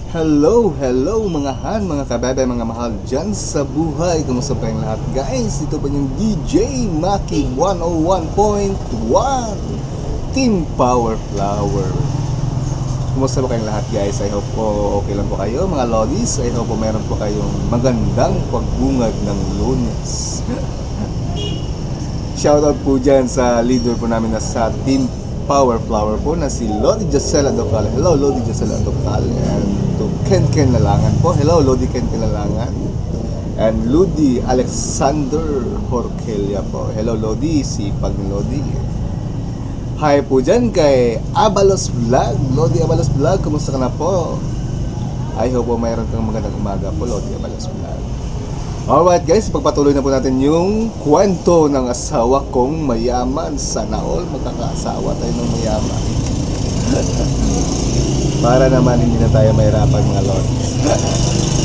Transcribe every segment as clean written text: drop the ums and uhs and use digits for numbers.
Hello, hello mga han, mga kabebe, mga mahal dyan sa buhay. Kumusta pa yung lahat guys? Ito pa yung DJ Maki 101.1 Team Power Flower. Kumusta ba kayong lahat guys? I hope po okay lang po kayo mga lollies. I hope po meron po kayong magandang pagbungad ng Lunes. Shoutout po dyan sa leader po namin na sa Team Power Flower po na si Lodi Jacel Adocal. Hello Lodi Jacel Adocal. And to Ken Lalangan po. Hello Lodi Ken Lalangan. And Lodi Alexander Horkelia po. Hello Lodi, si Pag Lodi. Hi po dyan kay Abalos Vlog. Lodi Abalos Vlog, kumusta ka na po? I hope po mayroon kang magandang umaga po Lodi Abalos Vlog. Alright guys, pagpatuloy na po natin yung kwento ng asawa kong mayaman. Sana all magkakaasawa tayo ng mayaman. Para naman hindi na tayo mahirapan mga lords.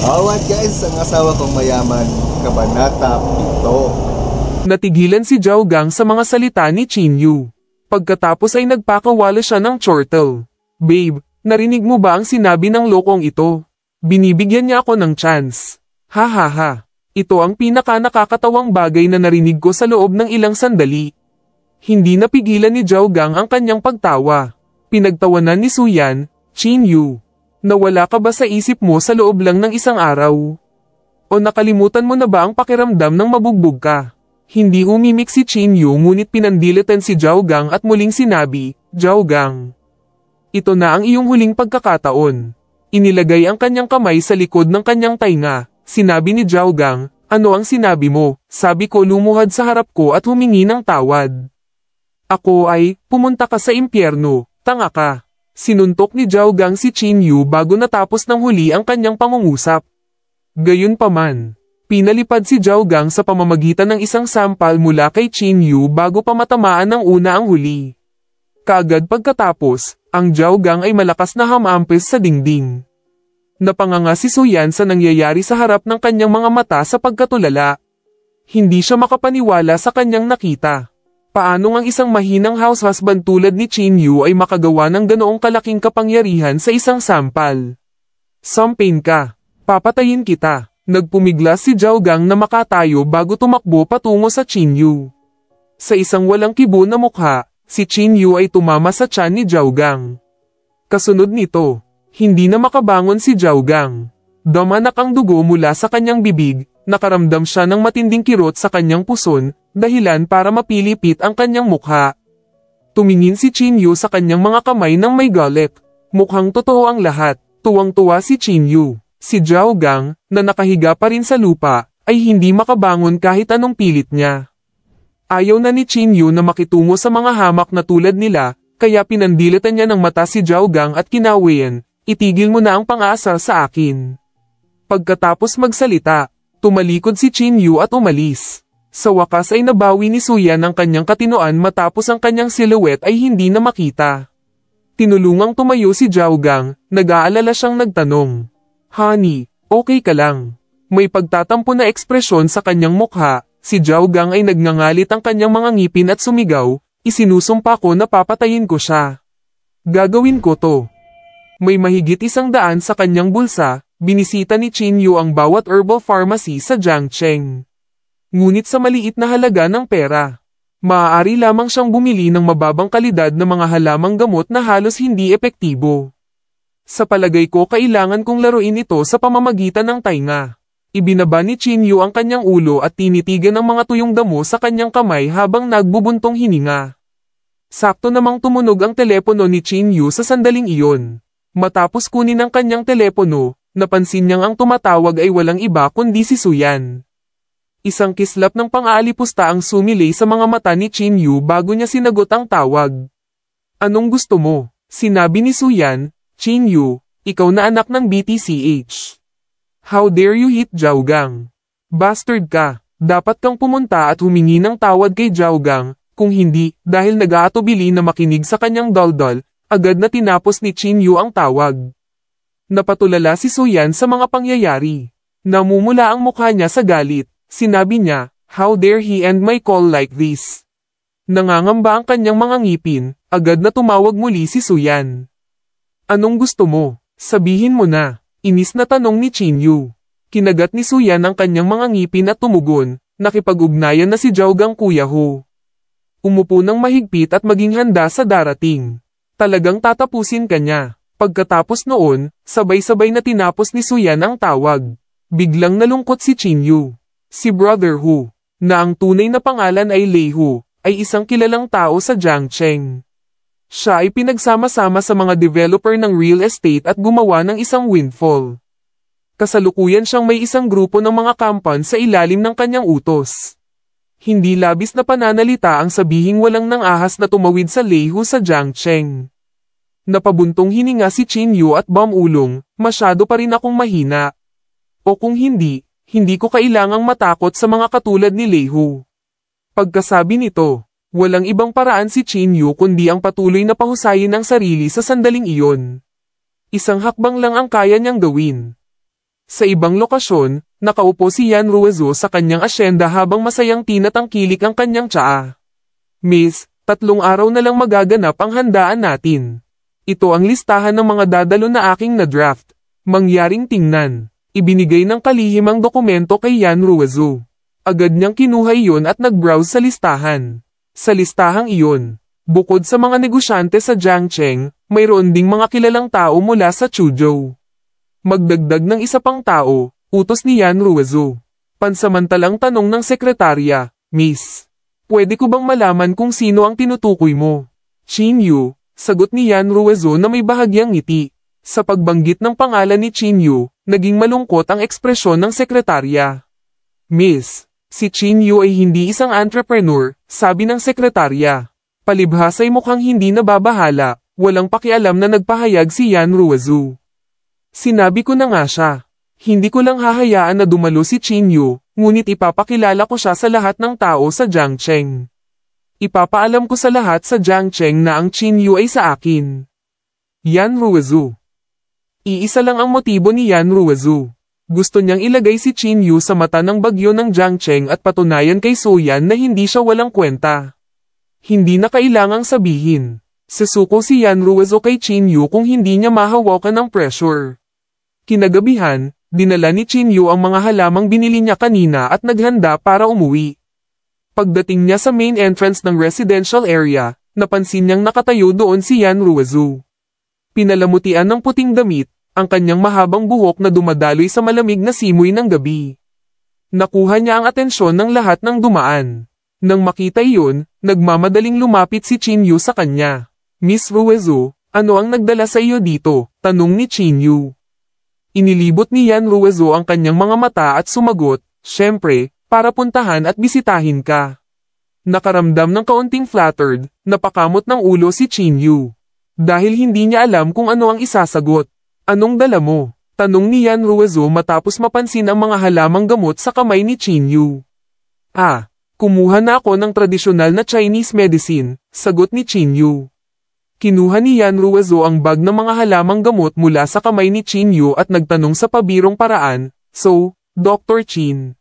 Alright guys, ang asawa kong mayaman, Kabanata 7. Natigilan si Zhao Gang sa mga salita ni Qin Yu. Pagkatapos ay nagpakawala siya ng chortle. Babe, narinig mo ba ang sinabi ng lokong ito? Binibigyan niya ako ng chance. Ha ha ha. Ito ang pinaka-nakakatawang bagay na narinig ko sa loob ng ilang sandali. Hindi napigilan ni Zhao Gang ang kanyang pagtawa. Pinagtawanan ni Su Yan, Qin Yu. Nawala ka ba sa isip mo sa loob lang ng isang araw? O nakalimutan mo na ba ang pakiramdam ng mabugbog ka? Hindi umimik si Qin Yu ngunit pinandilitan si Zhao Gang at muling sinabi, Zhao Gang. Ito na ang iyong huling pagkakataon. Inilagay ang kanyang kamay sa likod ng kanyang tainga. Sinabi ni Zhao Gang, ano ang sinabi mo? Sabi ko lumuhad sa harap ko at humingi ng tawad. Ako ay, pumunta ka sa impyerno, tanga ka. Sinuntok ni Zhao Gang si Qin Yu bago natapos ng huli ang kanyang pangungusap. Gayunpaman, pinalipad si Zhao Gang sa pamamagitan ng isang sampal mula kay Qin Yu bago pa matamaan ng una ang huli. Kaagad pagkatapos, ang Zhao Gang ay malakas na hamampis sa dingding. Napanganga si Su Yan sa nangyayari sa harap ng kanyang mga mata sa pagkatulala. Hindi siya makapaniwala sa kanyang nakita. Paano ang isang mahinang house husband tulad ni Qin Yu ay makagawa ng ganoong kalaking kapangyarihan sa isang sampal? Sampain ka. Papatayin kita. Nagpumiglas si Zhao Gang na makatayo bago tumakbo patungo sa Qin Yu. Sa isang walang kibo na mukha, si Qin Yu ay tumama sa tiyan ni Zhao Gang. Kasunod nito, hindi na makabangon si Zhao Gang. Damanak ang dugo mula sa kanyang bibig, nakaramdam siya ng matinding kirot sa kanyang puson, dahilan para mapilipit ang kanyang mukha. Tumingin si Qin Yu sa kanyang mga kamay ng may galit. Mukhang totoo ang lahat, tuwang-tuwa si Qin Yu. Si Zhao Gang, na nakahiga pa rin sa lupa, ay hindi makabangon kahit anong pilit niya. Ayaw na ni Qin Yu na makitungo sa mga hamak na tulad nila, kaya pinandilitan niya ng mata si Zhao Gang at kinawian. Itigil mo na ang pang-aasar sa akin. Pagkatapos magsalita, tumalikod si Qin Yu at umalis. Sa wakas ay nabawi ni Su Yan ang kanyang katinoan matapos ang kanyang silhouette ay hindi na makita. Tinulungang tumayo si Zhao Gang, nag-aalala siyang nagtanong. Honey, okay ka lang? May pagtatampo na ekspresyon sa kanyang mukha, si Zhao Gang ay nagngangalit ang kanyang mga ngipin at sumigaw, isinusumpa ko na papatayin ko siya. Gagawin ko to. May mahigit 100 sa kanyang bulsa, binisita ni Qin Yu ang bawat herbal pharmacy sa Jiangcheng. Ngunit sa maliit na halaga ng pera, maaari lamang siyang bumili ng mababang kalidad na mga halamang gamot na halos hindi epektibo. Sa palagay ko kailangan kong laruin ito sa pamamagitan ng tainga. Ibinaba ni Qin Yu ang kanyang ulo at tinitigan ang mga tuyong damo sa kanyang kamay habang nagbubuntong hininga. Sakto namang tumunog ang telepono ni Qin Yu sa sandaling iyon. Matapos kunin ang kanyang telepono, napansin niyang ang tumatawag ay walang iba kundi si Su Yan. Isang kislap ng pang-aalipusta ang sumilay sa mga mata ni Qin Yu bago niya sinagot ang tawag. Anong gusto mo? Sinabi ni Su Yan, Qin Yu, ikaw na anak ng BTCH. How dare you hit Zhao Gang? Bastard ka, dapat kang pumunta at humingi ng tawad kay Zhao Gang, kung hindi, dahil nag-aatubili na makinig sa kanyang daldal, agad na tinapos ni Qin Yu ang tawag. Napatulala si Su Yan sa mga pangyayari. Namumula ang mukha niya sa galit. Sinabi niya, how dare he end my call like this? Nangangamba ang kanyang mga ngipin, agad na tumawag muli si Su Yan. Anong gusto mo? Sabihin mo na. Inis na tanong ni Chinyu. Kinagat ni Suyan ang kanyang mga ngipin at tumugon, nakipag-ugnayan na si Zhao Gang Kuya Ho. Umupo ng mahigpit at maging handa sa darating. Talagang tatapusin ka niya. Pagkatapos noon, sabay-sabay na tinapos ni Suyan ang tawag. Biglang nalungkot si Chinyu. Si Brother Hu, na ang tunay na pangalan ay Lei Hu, ay isang kilalang tao sa Jiangcheng. Siya ay pinagsama-sama sa mga developer ng real estate at gumawa ng isang windfall. Kasalukuyan siyang may isang grupo ng mga kampan sa ilalim ng kanyang utos. Hindi labis na pananalita ang sabihing walang nang ahas na tumawid sa Lei Hu sa Jiangcheng. Napabuntong hininga si Chinyu at Ulong, masyado pa rin akong mahina. O kung hindi ko kailangang matakot sa mga katulad ni Lei Hu. Pagkasabi nito, walang ibang paraan si Chinyu kundi ang patuloy na pahusayin ang sarili sa sandaling iyon. Isang hakbang lang ang kaya niyang gawin. Sa ibang lokasyon, nakaupo si Yan Ruizu sa kanyang asyenda habang masayang tinatangkilik ang kanyang tsaa. Miss, 3 araw na lang magaganap ang handaan natin. Ito ang listahan ng mga dadalo na aking na-draft. Mangyaring tingnan. Ibinigay ng kalihimang dokumento kay Yan Ruizu. Agad niyang kinuha iyon at nag-browse sa listahan. Sa listahang iyon, bukod sa mga negosyante sa Jiangcheng, mayroon ding mga kilalang tao mula sa Chuzhou. Magdagdag ng isa pang tao, utos ni Yan Ruizu. Pansamantalang tanong ng sekretarya, Miss, pwede ko bang malaman kung sino ang tinutukoy mo? Chinyu, sagot ni Yan Ruizu na may bahagyang ngiti. Sa pagbanggit ng pangalan ni Chinyu, naging malungkot ang ekspresyon ng sekretarya. Miss, si Chinyu ay hindi isang entrepreneur, sabi ng sekretarya. Palibhas ay mukhang hindi nababahala, walang pakialam na nagpahayag si Yan Ruizu. Sinabi ko na nga siya. Hindi ko lang hahayaan na dumalo si Chinyu, ngunit ipapakilala ko siya sa lahat ng tao sa Jiangcheng. Ipapaalam ko sa lahat sa Jiangcheng na ang Chinyu ay sa akin. Yan Ruizu. Iisa lang ang motibo ni Yan Ruizu. Gusto niyang ilagay si Chinyu sa mata ng bagyo ng Jiangcheng at patunayan kay Suyan na hindi siya walang kwenta. Hindi na kailangang sabihin. Susuko si Yan Ruizu kay Chinyu kung hindi niya mahawakan ng pressure. Kinagabihan, dinala ni Chinyu ang mga halamang binili niya kanina at naghanda para umuwi. Pagdating niya sa main entrance ng residential area, napansin niyang nakatayo doon si Yan Ruizu. Pinalamutian ng puting damit, ang kanyang mahabang buhok na dumadaloy sa malamig na simoy ng gabi. Nakuha niya ang atensyon ng lahat ng dumaan. Nang makita iyon, nagmamadaling lumapit si Chinyu sa kanya. Miss Ruizu, ano ang nagdala sa iyo dito? Tanong ni Chinyu. Inilibot ni Yan Ruizu ang kanyang mga mata at sumagot, syempre, para puntahan at bisitahin ka. Nakaramdam ng kaunting flattered, napakamot ng ulo si Chinyu. Dahil hindi niya alam kung ano ang isasagot. Anong dala mo? Tanong ni Yan Ruizu matapos mapansin ang mga halamang gamot sa kamay ni Chinyu. Kumuha na ako ng tradisyonal na Chinese medicine, sagot ni Chinyu. Kinuha ni Yan Ruizu ang bag ng mga halamang gamot mula sa kamay ni Chinyu at nagtanong sa pabirong paraan, So, Dr. Chin,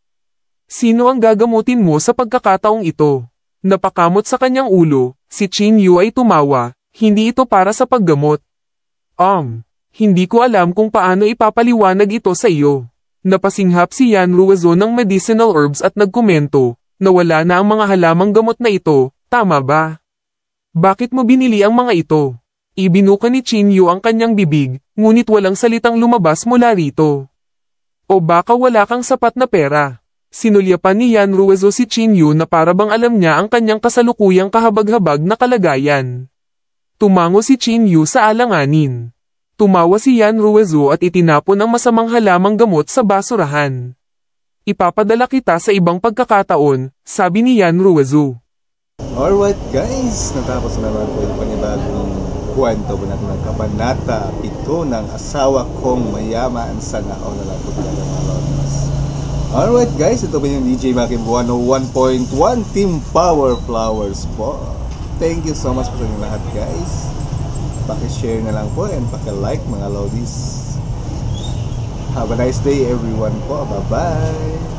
sino ang gagamutin mo sa pagkakataong ito? Napakamot sa kanyang ulo, si Chinyu ay tumawa, hindi ito para sa paggamot. Hindi ko alam kung paano ipapaliwanag ito sa iyo. Napasinghap si Yan Ruizu ng medicinal herbs at nagkomento, na wala na ang mga halamang gamot na ito, tama ba? Bakit mo binili ang mga ito? Ibinuka ni Chinyu ang kanyang bibig, ngunit walang salitang lumabas mula rito. O baka wala kang sapat na pera. Sinulyapan ni Yan Ruizu si Chinyu na parabang alam niya ang kanyang kasalukuyang kahabag-habag na kalagayan. Tumango si Chinyu sa alanganin. Tumawa si Yan Ruizu at itinapon ang masamang halamang gamot sa basurahan. Ipapadala kita sa ibang pagkakataon, sabi ni Yan Ruizu. Alright guys, natapos na naman po yung panibagong kwento po natin ng Kabanata 7 ng Asawa Kong Mayaman. Sana all na lang po talaga mga lods. Alright guys, ito po yung DJ Makib 101.1 Team Power Flowers po. Thank you so much po sa inyo lahat guys. Paki-share na lang po and paki-like mga lodies. Have a nice day everyone po. Bye-bye.